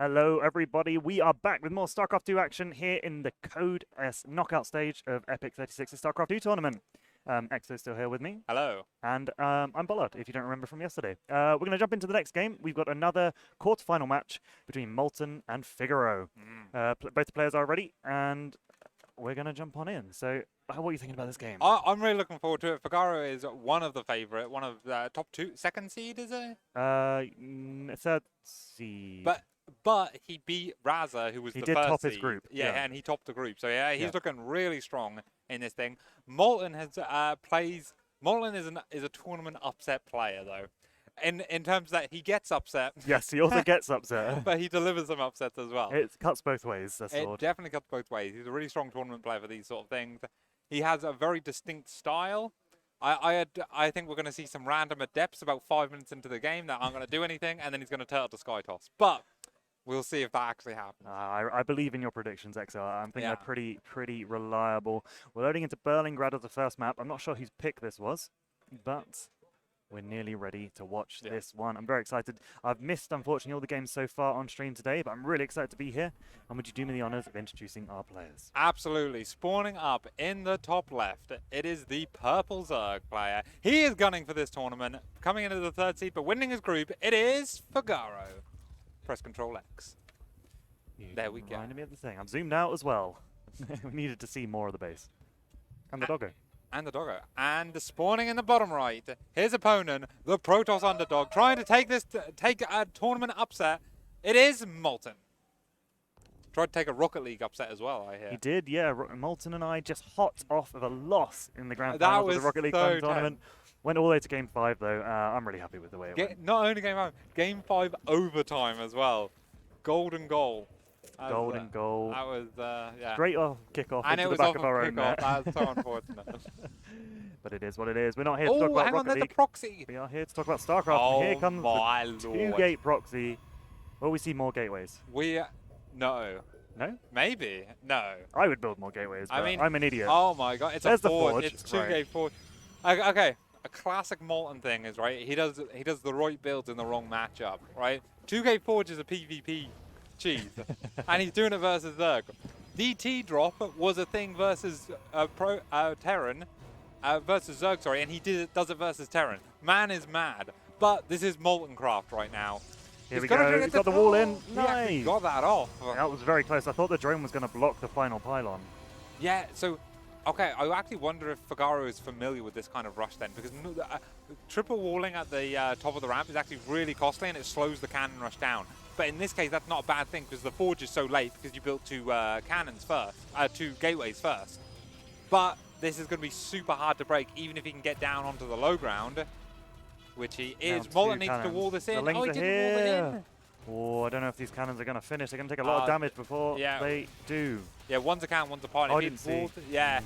Hello, everybody. We are back with more Starcraft 2 action here in the Code S knockout stage of EPIC36's Starcraft 2 tournament. Exo's still here with me. Hello. And I'm Bollard, if you don't remember from yesterday. We're going to jump into the next game. We've got another quarterfinal match between Molten and Figaro. Both the players are ready, and we're going to jump on in. So, what are you thinking about this game? I'm really looking forward to it. Figaro is one of the favorite, one of the top two, second seed, is it? Third seed. But he beat Raza, who was the He did first top his seed. group. Yeah, and he topped the group. So yeah, he's Yeah. looking really strong in this thing. Molten has Molten is a tournament upset player though, in terms that he gets upset. Yes, he also gets upset. But he delivers some upsets as well. It cuts both ways, that's It all. definitely cuts both ways. He's a really strong tournament player for these sort of things. He has a very distinct style. I think we're going to see some random adepts about 5 minutes into the game that aren't going to do anything, and then he's going to turtle to Sky Toss. But we'll see if that actually happens. I believe in your predictions, XL. I think Yeah. they're pretty reliable. We're loading into Berlingrad as the first map. I'm not sure whose pick this was, but we're nearly ready to watch this one. I'm very excited. I've missed, unfortunately, all the games so far on stream today, but I'm really excited to be here. And would you do me the honors of introducing our players? Absolutely. Spawning up in the top left, it is the purple Zerg player. He is gunning for this tournament, coming into the third seed, but winning his group. It is Figaro. Press Control X. There we go. Reminded me of the thing. I'm zoomed out as well. We needed to see more of the base. And the doggo. And the doggo. And the spawning in the bottom right. His opponent, the Protoss underdog, trying to take a tournament upset. It is Molten. Tried to take a Rocket League upset as well, I hear. He did, yeah. Molten and I just hot off of a loss in the grand That final of was the Rocket League so tournament. Went all the way to Game 5, though. I'm really happy with the way it went. Not only Game 5 overtime as well. Golden goal. Golden goal. That was, yeah. Great kickoff And into it the was back of our own net. That's so unfortunate. But it is what it is. We're not here to talk Oh, about hang on, Rocket there's the League. proxy. We are here to talk about Starcraft. Oh, And here comes my the lord. two-gate proxy. Will we see more gateways? No. No? Maybe. No. I would build more gateways, but I mean, I'm an idiot. Oh my god, it's There's a the forge. forge, It's two right. gate forge. Okay, a classic Molten thing is right. He does the right builds in the wrong matchup, right? 2K Forge is a PvP cheese, and he's doing it versus Zerg. DT drop was a thing versus Terran versus Zerg, sorry, and he does it versus Terran. Man is mad, but this is Molten Craft right now. Here we go. He's got the wall in. He Nice. actually got that off. That was very close. I thought the drone was going to block the final pylon. Yeah, so, okay, I actually wonder if Figaro is familiar with this kind of rush then, because triple walling at the top of the ramp is actually really costly and it slows the cannon rush down. But in this case, that's not a bad thing because the forge is so late because you built two cannons first, two gateways first. But this is going to be super hard to break, even if he can get down onto the low ground, which he is. Molten needs to wall this in. The Oh, he lings are didn't wall it in. here. Oh, I don't know if these cannons are going to finish. They're going to take a lot of damage before they do. Yeah, one's a cannon, one's a pilot. Oh, I If didn't he'd walled- see. Yeah.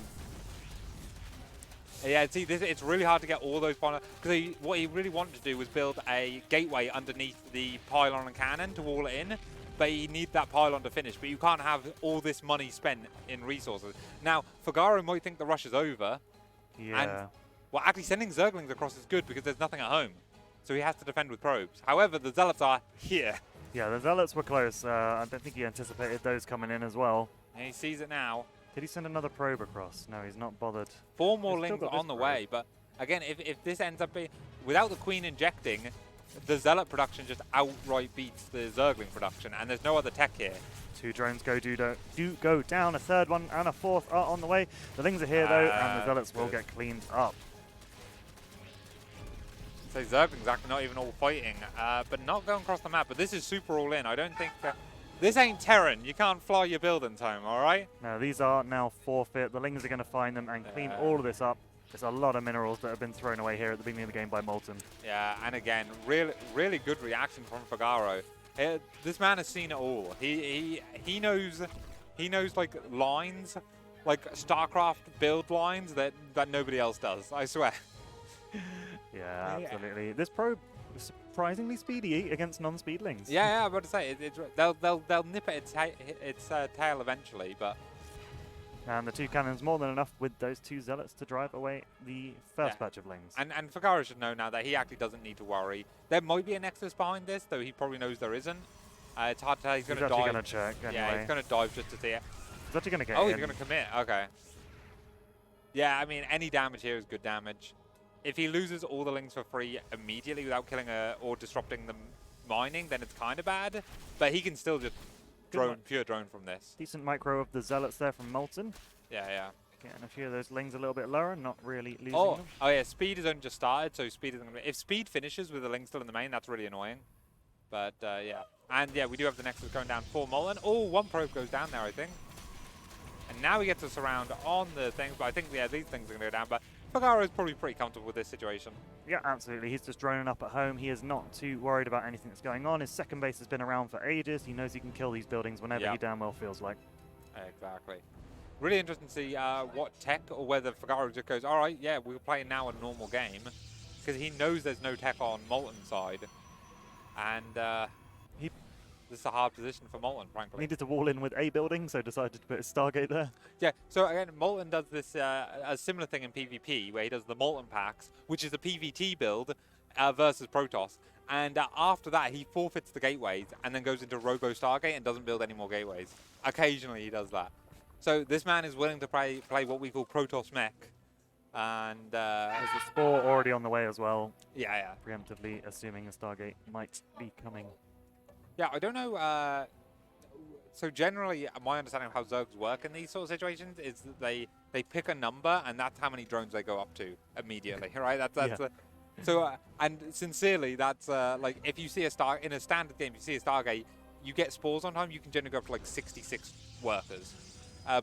Yeah, see, it's really hard to get all those pylons, because what he really wanted to do was build a gateway underneath the pylon and cannon to wall it in, but he needs that pylon to finish, but you can't have all this money spent in resources. Now, Figaro might think the rush is over, Yeah. and, well, actually sending Zerglings across is good because there's nothing at home, so he has to defend with probes. However, the Zealots are here. Yeah, the Zealots were close. I don't think he anticipated those coming in as well. And he sees it now. Did he send another probe across? No, he's not bothered. 4 more He's still lings got on this the way, but again, if this ends up being, without the Queen injecting, the Zealot production just outright beats the Zergling production, and there's no other tech here. Two drones do go down. A third one and a fourth are on the way. The lings are here, though, and the Zealots will get cleaned up. So Zergling's actually not even all fighting, but not going across the map, but this is super all in. I don't think... this ain't Terran. You can't fly your buildings home, all right? Now, these are now forfeit. The lings are going to find them and clean all of this up. There's a lot of minerals that have been thrown away here at the beginning of the game by Molten. Yeah, and again, really good reaction from Figaro. This man has seen it all. He knows like lines, like StarCraft build lines that nobody else does. I swear. Yeah, absolutely. This probe is surprisingly speedy against non-speedlings. Yeah, I'm about to say they'll nip at its tail eventually, but. And the two cannons more than enough with those two zealots to drive away the first batch of lings. And Figaro should know now that he actually doesn't need to worry. There might be a nexus behind this, though he probably knows there isn't. It's hard to tell. He's going to actually dive. going to check anyway. Yeah, he's going to dive just to see it. He's actually going to get Oh, in. he's going to commit. Okay. Yeah, I mean, any damage here is good damage. If he loses all the links for free immediately without killing or disrupting the mining, then it's kind of bad. But he can still just pure drone from this. Decent micro of the Zealots there from Molten. Yeah, yeah. Getting a few of those lings a little bit lower, not really losing Oh, them. oh yeah, speed has only just started, so speed isn't going to be... If speed finishes with the link still in the main, that's really annoying. But, yeah. And, yeah, we do have the Nexus going down for Molten. Oh, one probe goes down there, I think. And now we get to surround on the things, but I think, yeah, these things are going to go down. But Figaro is probably pretty comfortable with this situation. Yeah, absolutely. He's just droning up at home. He is not too worried about anything that's going on. His second base has been around for ages. He knows he can kill these buildings whenever he damn well feels like. Exactly. Really interesting to see what tech, or whether Figaro just goes, all right, yeah, we're playing now a normal game. Because he knows there's no tech on Molten's side. And this is a hard position for Molten, frankly. Needed to wall in with a building, so decided to put his Stargate there. Yeah, so again, Molten does this a similar thing in PvP, where he does the Molten packs, which is a PvT build versus Protoss. And after that, he forfeits the gateways and then goes into Robo Stargate and doesn't build any more gateways. Occasionally, he does that. So this man is willing to play what we call Protoss mech. And there's a Spore already on the way as well. Yeah, yeah. Preemptively assuming a Stargate might be coming. Yeah, I don't know. So generally, my understanding of how Zergs work in these sort of situations is that they pick a number, and that's how many drones they go up to immediately, right? That's yeah. So, and sincerely, that's like if you see in a standard game, you see a Stargate, you get spores on time, you can generally go up to like 66 workers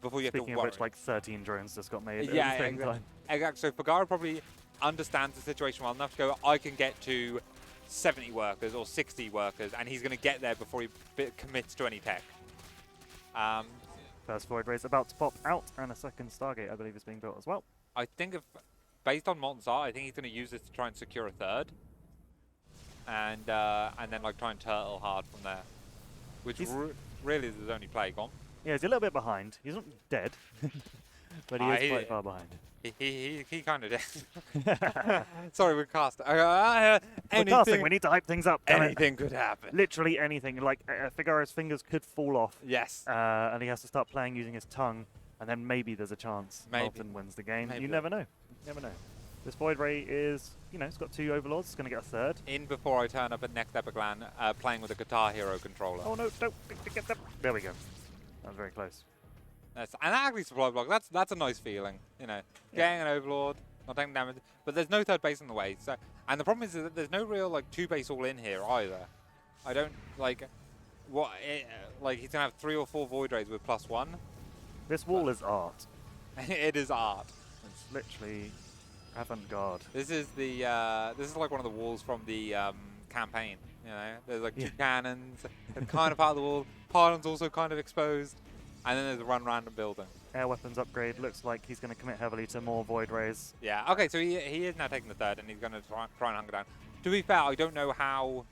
before you have to worry. Speaking of which, like 13 drones just got made yeah, at the same time. Exactly. So Figaro probably understands the situation well enough to go, I can get to 70 workers or 60 workers, and he's going to get there before he commits to any tech. First Void Ray's about to pop out, and a second Stargate, I believe, is being built as well. I think, based on Molten's art, I think he's going to use this to try and secure a third, and then like try and turtle hard from there, which really is his only play. Gone. Yeah, he's a little bit behind. He's not dead, but he is quite far behind. He kind of did. Sorry, we're casting. We're casting. We need to hype things up. Anything could happen. Literally anything. Like Figaro's fingers could fall off. Yes. And he has to start playing using his tongue, and then maybe there's a chance Molten wins the game. Maybe. You never know. You never know. This Void Ray is, it's got 2 Overlords. It's going to get a third. In before I turn up at next Epic LAN, playing with a Guitar Hero controller. Oh no! Don't get them. There we go. That was very close. And actually supply block, that's a nice feeling, getting an Overlord, not taking damage, but there's no third base in the way. So, and the problem is that there's no real like 2 base all in here either. I don't like he's gonna have 3 or 4 Void Rays with +1. This wall is art. It is art. It's literally avant-garde. This is like one of the walls from the campaign. There's like 2 cannons, and kind of part of the wall. Pylons also kind of exposed. And then there's a random building. Air weapons upgrade. Looks like he's going to commit heavily to more Void Rays. Yeah, okay, so he is now taking the third, and he's going to try and hunker down. To be fair, I don't know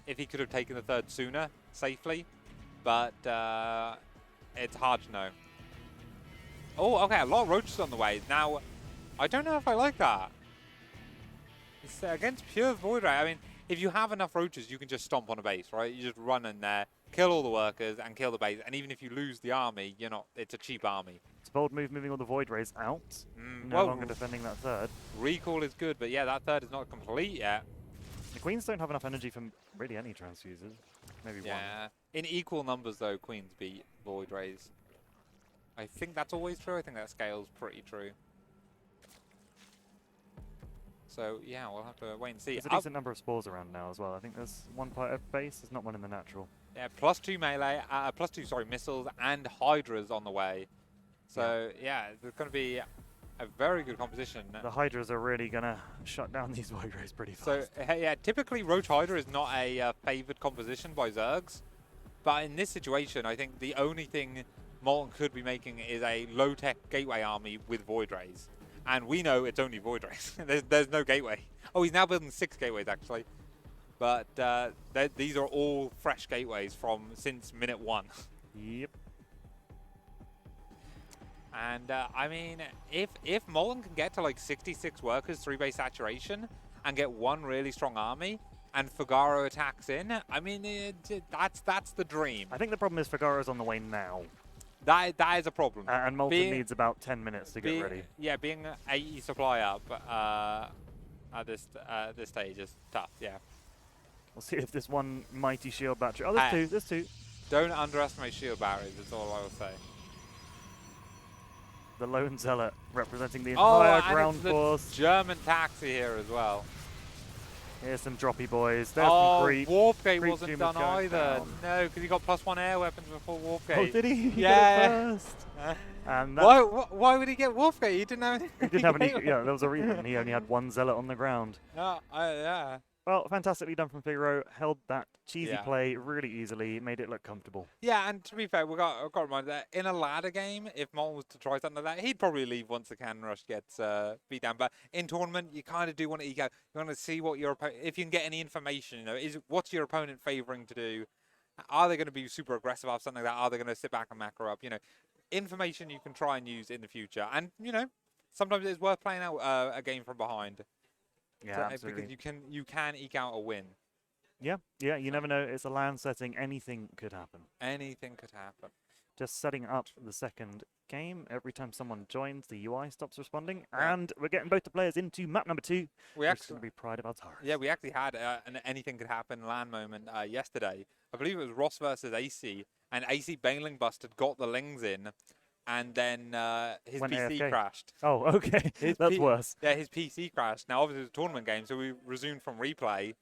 if he could have taken the third sooner, safely, but it's hard to know. Oh, okay, a lot of roaches on the way. Now, I don't know if I like that. It's against pure Void Ray. I mean, if you have enough roaches, you can just stomp on a base, right? You just run in there, kill all the workers, and kill the base. And even if you lose the army, it's a cheap army. It's a bold move moving all the Void Rays out. No longer defending that third. Recall is good, but yeah, that third is not complete yet. The Queens don't have enough energy from really any transfuses. Maybe one. Yeah. In equal numbers, though, Queens beat Void Rays. I think that's always true. I think that scale's pretty true. So, yeah, we'll have to wait and see. There's a decent number of spores around now as well. I think there's 1 per base. There's not one in the natural. Yeah, +2 melee, +2 missiles, and Hydras on the way. So, yeah, there's going to be a very good composition. The Hydras are really going to shut down these Void Rays pretty fast. So, yeah, typically Roach Hydra is not a favoured composition by Zergs. But in this situation, I think the only thing Molten could be making is a low-tech gateway army with Void Rays. And we know it's only Void Rays. there's no gateway. Oh, he's now building 6 gateways, actually. But these are all fresh gateways since minute 1. Yep. And, I mean, if Molten can get to, like, 66 workers, 3 base saturation, and get 1 really strong army, and Figaro attacks in, I mean, that's the dream. I think the problem is Figaro's on the way now. That is a problem. And Molten needs about 10 minutes to get ready. Yeah, being 80 supply up at this stage is tough, yeah. We'll see if this one mighty shield battery... Oh, there's two. Don't underestimate shield batteries, that's all I will say. The lone zealot representing the entire and ground it's the force. German taxi here as well. Here's some droppy boys. There's some creep. Warpgate Creep wasn't Doom done is going either. down. No, because he got +1 air weapons before Warpgate. Oh, did he? He Yeah. got it first. And Why would he get Warpgate? He didn't have any. he didn't have any... Yeah, there was a reason. He only had one zealot on the ground. Yeah. Well, fantastically done from Figaro. Held that cheesy Yeah. play really easily. Made it look comfortable. Yeah, and to be fair, I've got to remind that in a ladder game, if Molten was to try something like that, he'd probably leave once the cannon rush gets beat down. But in tournament, you kind of do want to ego. You want to see what your opponent, if you can get any information, what's your opponent favoring to do? Are they going to be super aggressive or something like that? Are they going to sit back and macro up? Information you can try and use in the future. And sometimes it's worth playing out a game from behind. Yeah, absolutely. Because you can eke out a win. Yeah, you never know. It's a LAN setting. Anything could happen. Anything could happen. Just setting up the second game. Every time someone joins, the UI stops responding. And we're getting both the players into map number 2. We actually actually going to be Pride of Altaris. Yeah, we actually had an anything could happen LAN moment yesterday. I believe it was Ross versus AC, and AC bailing busted, got the lings in, and then his Went PC AFK. crashed. Oh, okay. That's worse. Yeah, his PC crashed. Now, obviously, it's a tournament game, so we resumed from replay.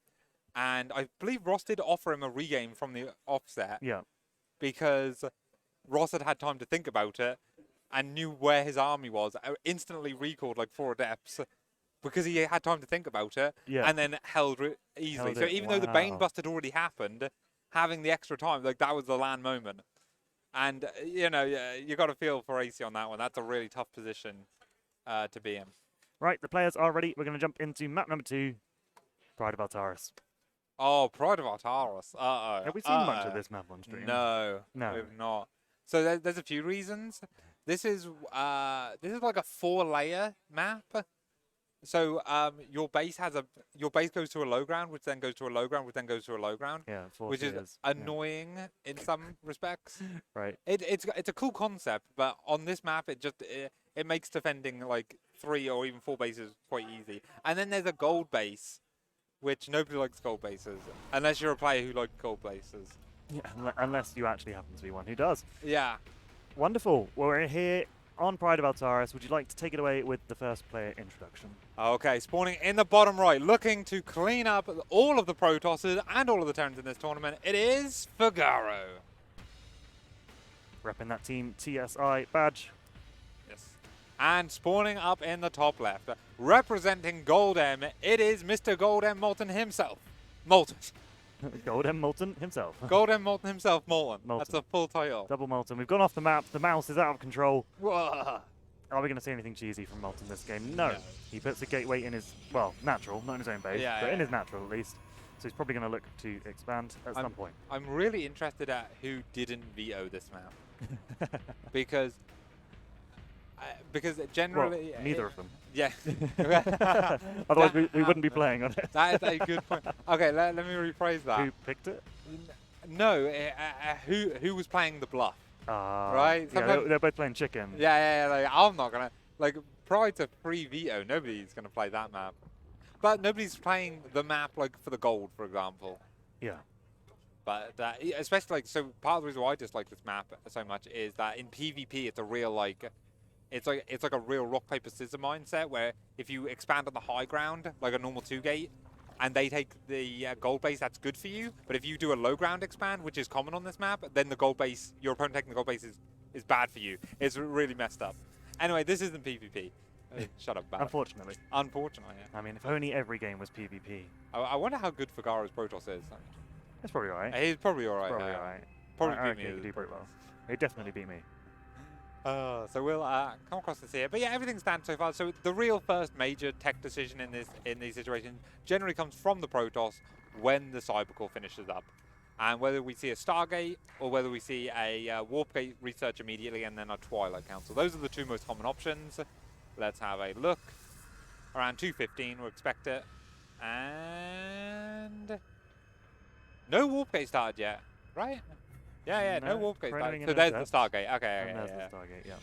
And I believe Ross did offer him a regame from the offset. Yeah. Because Ross had time to think about it and knew where his army was. Instantly recalled like 4 adepts because he had time to think about it. Yeah. And then held easily. So even though the Bane bust had already happened, having the extra time, like that was the LAN moment. And, you got to feel for AC on that one. That's a really tough position to be in. Right, the players are ready. We're going to jump into map number 2, Pride of Altaris. Oh, Pride of Altaris. Uh-oh. Have we seen much of this map on stream? No, we've not. So there's a few reasons. This is like a 4-layer map. So your base goes to a low ground, which then goes to a low ground, which then goes to a low ground. Yeah, 4 which tiers. is annoying in some respects. Right. It's a cool concept, but on this map it makes defending like 3 or even 4 bases quite easy. And then there's a gold base, which nobody likes gold bases unless you're a player who likes gold bases. Yeah, unless you actually happen to be one who does. Yeah. Wonderful. Well, we're here on Pride of Altaris. Would you like to take it away with the first player introduction? Okay, spawning in the bottom right, looking to clean up all of the Protosses and all of the Terrans in this tournament, it is Figaro. Repping that team TSI badge. Yes. And spawning up in the top left, representing Gold M, it is Mr. Gold M Molten himself. Molten. Gold M Molten himself. Gold M Molten himself, Molten. Molten. That's the full title. Double Molten. We've gone off the map. The mouse is out of control. Whoa. Are we going to see anything cheesy from Molten this game? No. He puts a gateway in his, well, natural, not in his own base, but in his natural at least. So he's probably going to look to expand at some point. I'm really interested at who didn't veto this map. because generally... Well, neither of them. Yeah. Otherwise, we wouldn't be playing on it. That is a good point. Okay, let me rephrase that. Who picked it? No, who was playing the bluff? Right? Yeah, they're both playing chicken. Yeah, like, I'm not going to... Like, prior to free veto, nobody's going to play that map. But nobody's playing the map, like, for the gold, for example. Yeah. But especially, like, so part of the reason why I dislike this map so much is that in PvP, it's a real, like... It's like a real rock, paper, scissors mindset where if you expand on the high ground, like a normal 2-gate, and they take the gold base, that's good for you. But if you do a low ground expand, which is common on this map, then the gold base, your opponent taking the gold base is bad for you. It's really messed up. Anyway, this isn't PvP. Shut up, Barrett. Unfortunately. Unfortunately, yeah. I mean, if only every game was PvP. I wonder how good Figaro's Protoss is. It's probably alright. He's probably alright. Probably alright. Probably I beat me. he could do pretty well. He'd definitely beat me. So we'll come across this here, but yeah, everything stands so far. So the real first major tech decision in these situations generally comes from the Protoss when the Cybercore finishes up, and whether we see a Stargate or whether we see a Warpgate research immediately and then a Twilight Council. Those are the 2 most common options. Let's have a look. Around 2:15, we'll expect it, and And no warp gate started yet, right? Yeah, no warp gate started. So there's the Stargate. Okay, and there's the Stargate, yeah.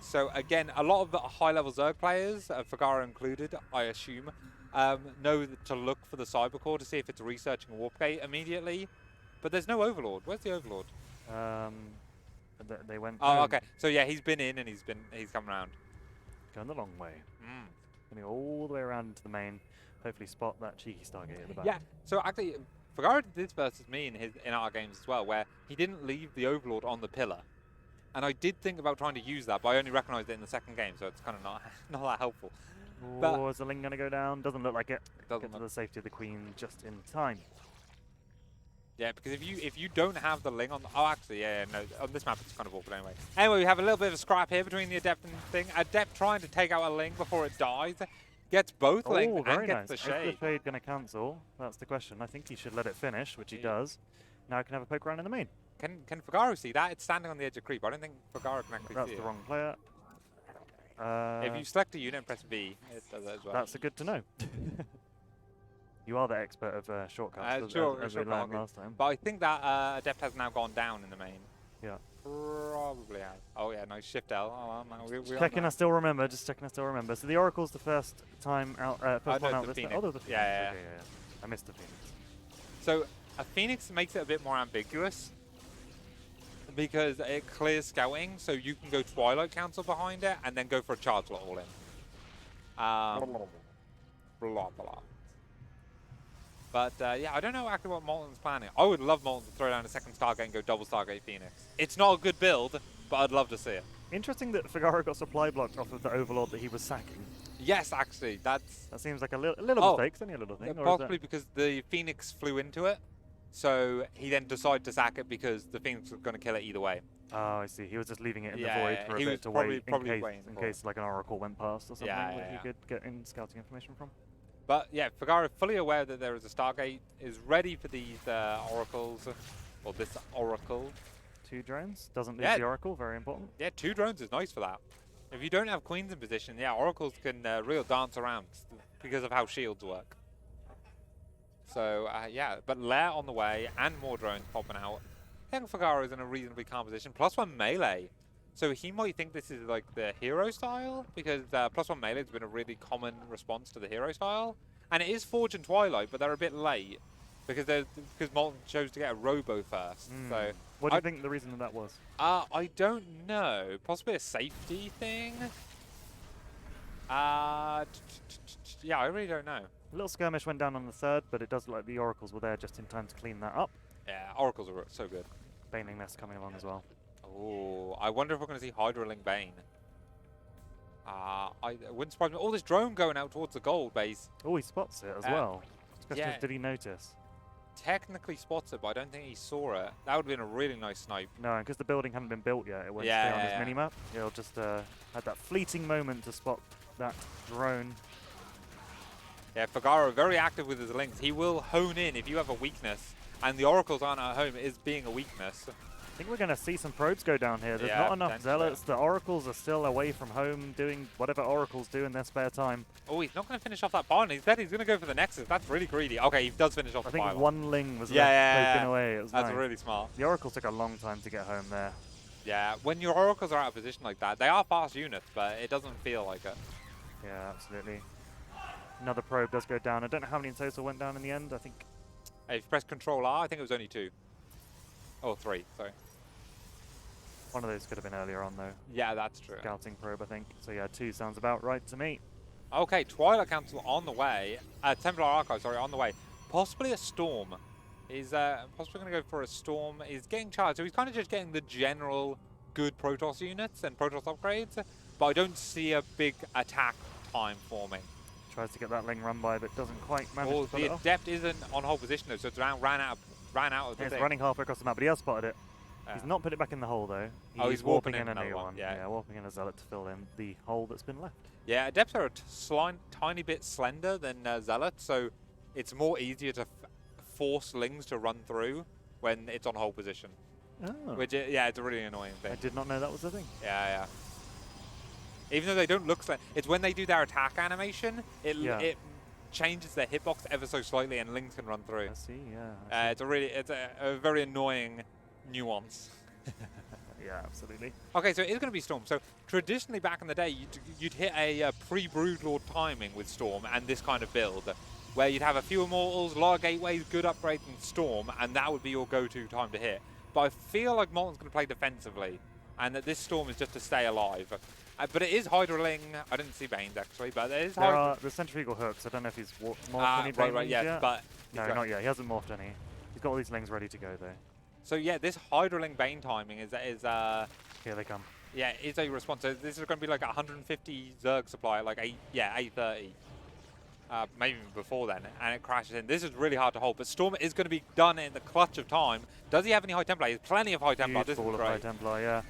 So again, a lot of the high-level Zerg players, Figaro included, I assume, know to look for the Cybercore to see if it's researching a warp gate immediately. But there's no Overlord. Where's the Overlord? They went. Oh, home. okay. So yeah, he's been in and he's come around. Going the long way. Going all the way around into the main. Hopefully spot that cheeky Stargate at the back. Yeah. So actually, Figaro did this versus me in our games as well, where he didn't leave the Overlord on the pillar. And I did think about trying to use that, but I only recognised it in the second game, so it's kind of not that helpful. Oh, is the Ling going to go down? Doesn't look like it. Doesn't Get to look. the safety of the Queen just in time. Yeah, because if you don't have the Ling on, actually, yeah, no, on this map it's kind of awkward anyway. Anyway, we have a little bit of a scrap here between the Adept and thing. Adept trying to take out a Ling before it dies, gets both Lings and gets the Shade. Is the Shade going to cancel? That's the question. I think he should let it finish, which he does. Now he can have a poke around in the main. Can Figaro see that? It's standing on the edge of creep. I don't think Figaro can actually see it. That's the wrong player. If you select a unit and press B, it does that as well. That's good to know. You are the expert of shortcuts, as we learned last time. But I think that Adept has now gone down in the main. Yeah. Probably has. Oh yeah, nice shift L. Oh, no, just checking I still remember. Just checking I still remember. So the Oracle's the first time out. First one out this time. Oh, there's the Phoenix. Yeah. Okay, yeah. I missed the Phoenix. So a Phoenix makes it a bit more ambiguous because it clears scouting, so you can go Twilight Council behind it and then go for a charge lot all in. Blah blah. But yeah, I don't know actually what Molten's planning. I would love Molten to throw down a second Stargate and go double Stargate Phoenix. It's not a good build, but I'd love to see it. Interesting that Figaro got supply blocked off of the Overlord that he was sacking. Yes, actually, that seems like a little mistake. It's only a little thing. Possibly because the Phoenix flew into it, so he then decided to sack it because the Phoenix was going to kill it either way. Oh, I see. He was just leaving it in the void for a bit to wait in case like an Oracle went past or something that he could get in scouting information from. But yeah, Figaro, fully aware that there is a Stargate, is ready for these Oracles, or this Oracle. 2 drones, doesn't lose the Oracle, very important. Yeah, 2 drones is nice for that. If you don't have Queens in position, yeah, Oracles can real dance around because of how shields work. So yeah, but Lair on the way and more drones popping out. I think Figaro is in a reasonably calm position. +1 melee. So he might think this is like the hero style, because +1 melee has been a really common response to the hero style. And it is Forge and Twilight, but they're a bit late, because Molten chose to get a Robo first. So what do you think the reason that was? I don't know. Possibly a safety thing? Yeah, I really don't know. A little skirmish went down on the 3rd, but it does look like the Oracles were there just in time to clean that up. Yeah, Oracles are so good. Baneling Nest coming along as well. Oh, I wonder if we're going to see Hydraling Bane. It wouldn't surprise me. Oh, this drone going out towards the gold base. Oh, he spots it as well. The question is, did he notice? Technically spots it, but I don't think he saw it. That would have been a really nice snipe. No, because the building hadn't been built yet. It won't stay on his minimap. He'll just had that fleeting moment to spot that drone. Yeah, Figaro very active with his links. He will hone in if you have a weakness, and the Oracles aren't at home. It is being a weakness. I think we're going to see some probes go down here. There's not enough Zealots. The Oracles are still away from home doing whatever Oracles do in their spare time. Oh, he's not going to finish off that barn. He's going to go for the Nexus. That's really greedy. Okay, he does finish off the pylon. I think one Ling was poking away. It was That's really smart. The Oracles took a long time to get home there. Yeah, when your Oracles are out of position like that, they are fast units, but it doesn't feel like it. Yeah, absolutely. Another probe does go down. I don't know how many in total went down in the end. I think... If you press Control R, I think it was only 2. Oh, 3, sorry. One of those could have been earlier on, though. Yeah, that's true. Scouting probe, I think. So yeah, 2 sounds about right to me. Okay, Twilight Council on the way. Templar Archive, sorry, on the way. Possibly a Storm. He's possibly going to go for a Storm. He's getting charged, so he's kind of just getting the general good Protoss units and Protoss upgrades, but I don't see a big attack time forming. Tries to get that Ling run by, but doesn't quite manage to pull it off. The Adept isn't on hold position, though, so it's ran out of the thing. It's running halfway across the map, but he has spotted it. He's not put it back in the hole, though. He's warping in a new one. Yeah, warping in a Zealot to fill in the hole that's been left. Yeah, Adepts are a tiny bit slender than Zealots, so it's more easier to force Lings to run through when it's on hold position. Oh. Which, it's a really annoying thing. I did not know that was a thing. Yeah. Even though they don't look slender, it's when they do their attack animation, it changes their hitbox ever so slightly, and Lings can run through. I see, yeah. It's a very annoying nuance. Yeah, absolutely. Okay, so it is going to be Storm. So traditionally back in the day, you'd hit a pre-Broodlord timing with Storm and this kind of build, where you'd have a few Immortals, a lot of gateways, good upgrades, and Storm, and that would be your go-to time to hit. But I feel like Molten's going to play defensively, and that this Storm is just to stay alive. But it is Hydraling. I didn't see Banes actually, but it is There are the Centrifugal hooks. I don't know if he's morphed any Banelings yes, yet. but No, not yet. He hasn't morphed any. He's got all these Lings ready to go, though. So yeah, this Hydraling Bane timing is Here they come. yeah, is a response. So this is going to be like 150 Zerg supply, like 830. Maybe even before then, and it crashes in. This is really hard to hold, but Storm is going to be done in the clutch of time. Does he have any High Templar? He has plenty of High Templar. This is Full of great. High Templar, yeah.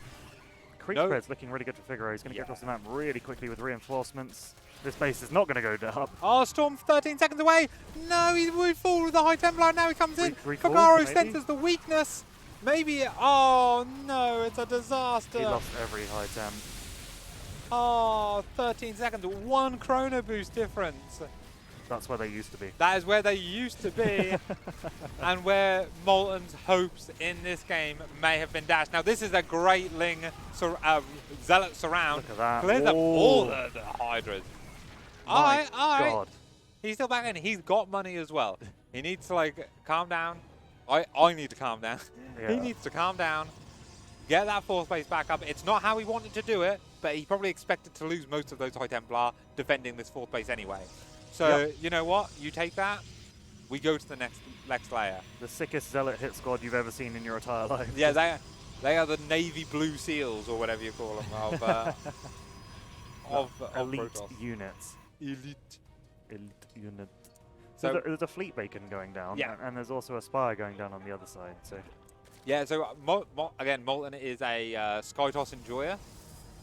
Creep spread's looking really good for Figaro. He's going to get across the map really quickly with reinforcements. This base is not going to go up. Oh, Storm 13 seconds away. No, he would fall with the High Templar. Now he comes in. Figaro senses the weakness. Maybe. Oh, no, it's a disaster. He lost every High Temp. Oh, 13 seconds. 1 chrono boost difference. That's where they used to be. That is where they used to be, and where Molten's hopes in this game may have been dashed. Now, this is a great Ling Zealot surround. Look at that. Clears up all the Hydras. All right. God. He's still back in. He's got money as well. He needs to, like, calm down. I need to calm down. Yeah. He needs to calm down, get that 4th base back up. It's not how he wanted to do it, but he probably expected to lose most of those High Templar defending this 4th base anyway. So, you know what? You take that, we go to the next layer. The sickest Zealot hit squad you've ever seen in your entire life. Yeah, they are the Navy Blue SEALs, or whatever you call them, of elite Protoss. units. Elite. Unit. So there's a fleet beacon going down, yeah, and there's also a spire going down on the other side. So yeah, so again, Molten is a Skytoss enjoyer.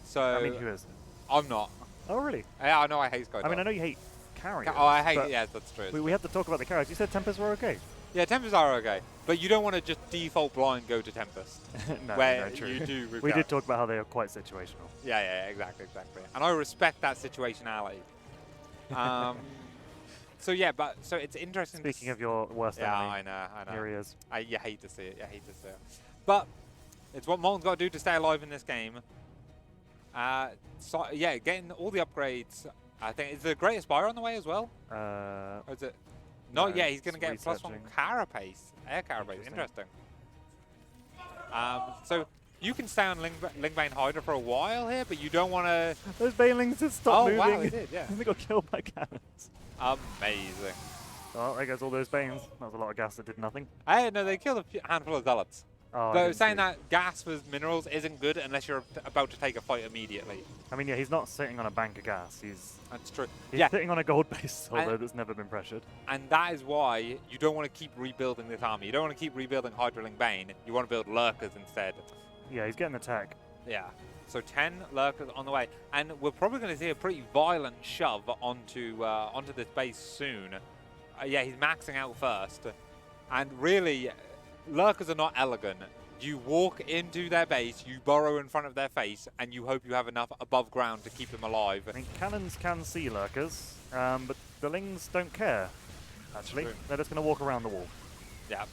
So I mean, who is? I'm not. Oh, really? Yeah, I know I hate Skytoss. I mean, I know you hate carriers. Oh, I hate. Yeah, that's true. We had to talk about the carriers. You said Tempest were okay. Yeah, Tempest are okay, but you don't want to just default blind go to Tempest. No, where no, true. you do. We did talk about how they are quite situational. Yeah, exactly. And I respect that situationality. So yeah, so it's interesting. Speaking of your worst enemy. I know. Here he is. You hate to see it. But it's what Molten's got to do to stay alive in this game. So yeah, getting all the upgrades. I think is the Great Aspire on the way as well. Or is it? No, yeah, he's going to get +1 carapace, air carapace. Interesting. So you can stay on Lingbane Hydra for a while here, but you don't want to. Those Banelings just stopped moving. Oh wow, they did. Yeah. They got killed by cannons. Amazing. Oh, there goes all those Banes. That was a lot of gas that did nothing. Hey, no, they killed a handful of Zealots. Oh, so saying that gas for minerals isn't good unless you're about to take a fight immediately. I mean, yeah, he's not sitting on a bank of gas. That's true. He's sitting on a gold base, although that's never been pressured. And that is why you don't want to keep rebuilding this army. You don't want to keep rebuilding Hydraling Bane. You want to build Lurkers instead. Yeah, he's getting the tech. Yeah. So 10 Lurkers on the way. And we're probably going to see a pretty violent shove onto this base soon. Yeah, he's maxing out first. And really, Lurkers are not elegant. You walk into their base, you burrow in front of their face, and you hope you have enough above ground to keep them alive. I mean, cannons can see Lurkers, but the Lings don't care, actually. They're just going to walk around the wall. Yeah.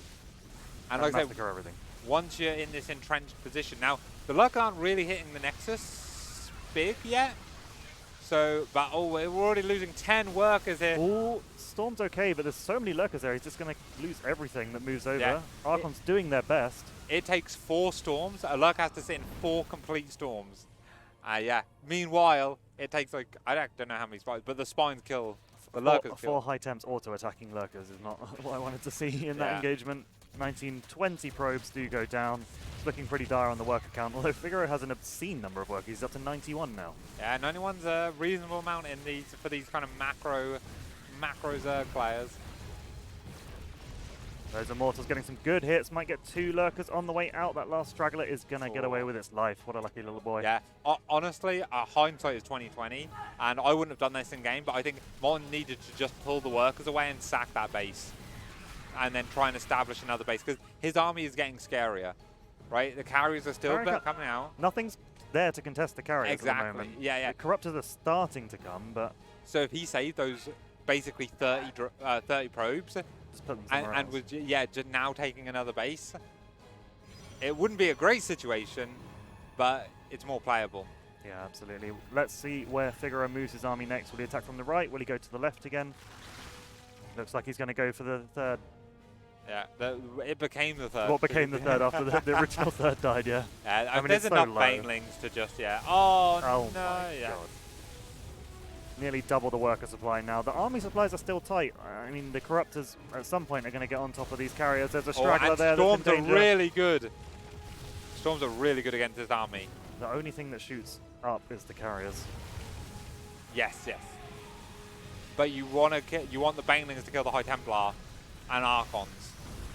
And like I said, everything. Once you're in this entrenched position. Now, the Lurkers aren't really hitting the Nexus big yet. So, but we're already losing 10 workers here. Oh, Storm's okay, but there's so many Lurkers there, he's just going to lose everything that moves over. Yeah. Archon's doing their best. It takes 4 storms. A Lurker has to sit in 4 complete storms. Yeah. Meanwhile, it takes like, I don't know how many spines, but the spines kill. The Lurkers kill. 4 high temps auto-attacking Lurkers is not what I wanted to see in that engagement. 1920 probes do go down. It's looking pretty dire on the worker count, although Figaro has an obscene number of workers. He's up to 91 now. Yeah, 91's a reasonable amount in these for these kind of macro Zerg players. Those Immortals getting some good hits. Might get 2 Lurkers on the way out. That last straggler is going to get away with its life. What a lucky little boy. Yeah, honestly, hindsight is 20/20, and I wouldn't have done this in game, but I think Molten needed to just pull the workers away and sack that base, and then try and establish another base, because his army is getting scarier, right? The carriers are still coming out. Nothing's there to contest the carriers exactly. at the moment. Yeah. The Corruptors are starting to come, but... So if he saved those basically 30 probes, Just put them somewhere and else. was just now taking another base. It wouldn't be a great situation, but it's more playable. Yeah, absolutely. Let's see where Figaro moves his army next. Will he attack from the right? Will he go to the left again? Looks like he's going to go for the third. Yeah, it became the third. What became the third after the original third died, yeah. I mean, it's there's so enough low. banelings to just, Oh, Oh no, my yeah. god. Nearly double the worker supply now. The army supplies are still tight. I mean, the Corruptors at some point are going to get on top of these carriers. There's a straggler and there. Storms that's in are danger. really good. Storms are really good against this army. The only thing that shoots up is the carriers. Yes. But you want the banelings to kill the High Templar and Archons.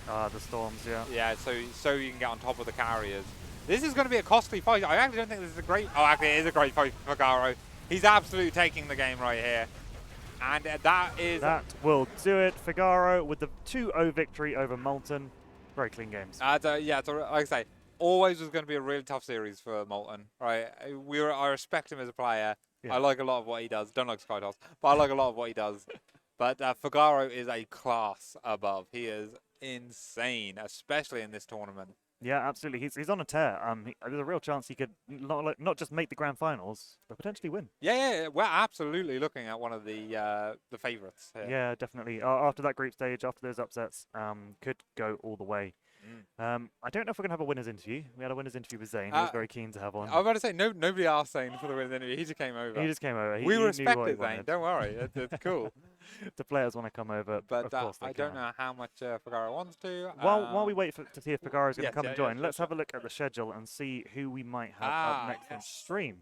The Storms, yeah. Yeah, so you can get on top of the carriers. This is going to be a costly fight. I actually don't think this is a great... Oh, actually, it is a great fight for Figaro. He's absolutely taking the game right here. And that will do it. Figaro with the 2-0 victory over Molten. Very clean games. like I say, always was going to be a really tough series for Molten. Right? I respect him as a player. Yeah. I like a lot of what he does. Don't like Skytoss, but I like a lot of what he does. But Figaro is a class above. He is insane, especially in this tournament. Yeah, absolutely. He's on a tear. There's a real chance he could not just make the grand finals, but potentially win. Yeah. We're absolutely looking at one of the favourites here. Yeah, definitely. After that group stage, after those upsets, could go all the way. I don't know if we're going to have a winner's interview. We had a winner's interview with Zane. He was very keen to have one. I was about to say, nobody asked Zane for the winner's interview. He just came over. He just came over. We he respect knew what he it, Zane. wanted. Don't worry. It's cool. The players want to come over, But of course they I can. don't know how much Figaro wants to. While we wait to see if Figaro is going to yes, come yeah, and join, sure, let's sure. have a look at the schedule and see who we might have up next on stream.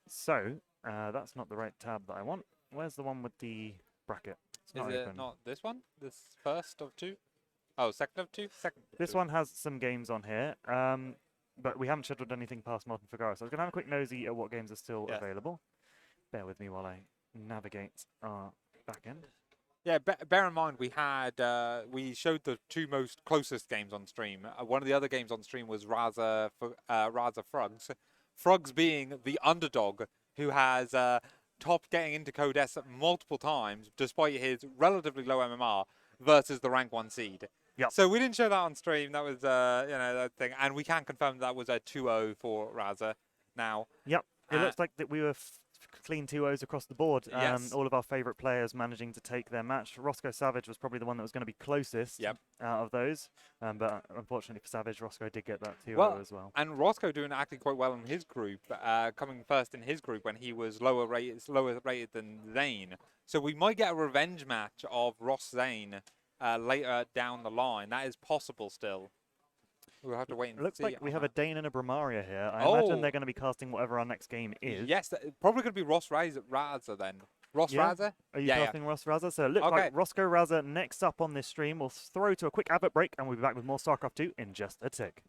So, that's not the right tab that I want. Where's the one with the bracket? It's Is not it open. not this one? This first of two? Oh, second of two? Second of This two. one has some games on here, but we haven't scheduled anything past Molten Figaro. So I was going to have a quick nosy at what games are still available. Bear with me while I navigate our back end. Yeah, bear in mind we had we showed the two most closest games on stream. One of the other games on stream was Raza Frugs. Frugs being the underdog who has topped getting into Code S multiple times despite his relatively low MMR versus the rank 1 seed. Yep. So we didn't show that on stream. That was that thing, and we can confirm that was a 2-0 for Raza now. Yep. It looks like that we were clean 2-0s across the board. Yes. All of our favourite players managing to take their match. Roscoe Savage was probably the one that was going to be closest out of those. But unfortunately for Savage, Roscoe did get that 2-0 as well. And Roscoe doing actually quite well in his group, coming first in his group when he was lower rated than Zane. So we might get a revenge match of Ross Zane later down the line. That is possible still. We'll have to wait and see. It looks like we have a Dane and a Bramaria here. I Oh. imagine they're going to be casting whatever our next game is. Yes, probably going to be Ross Raza then. Ross Raza? Are you casting Ross Raza? So it looks like Roscoe Raza next up on this stream. We'll throw to a quick advert break and we'll be back with more StarCraft 2 in just a tick.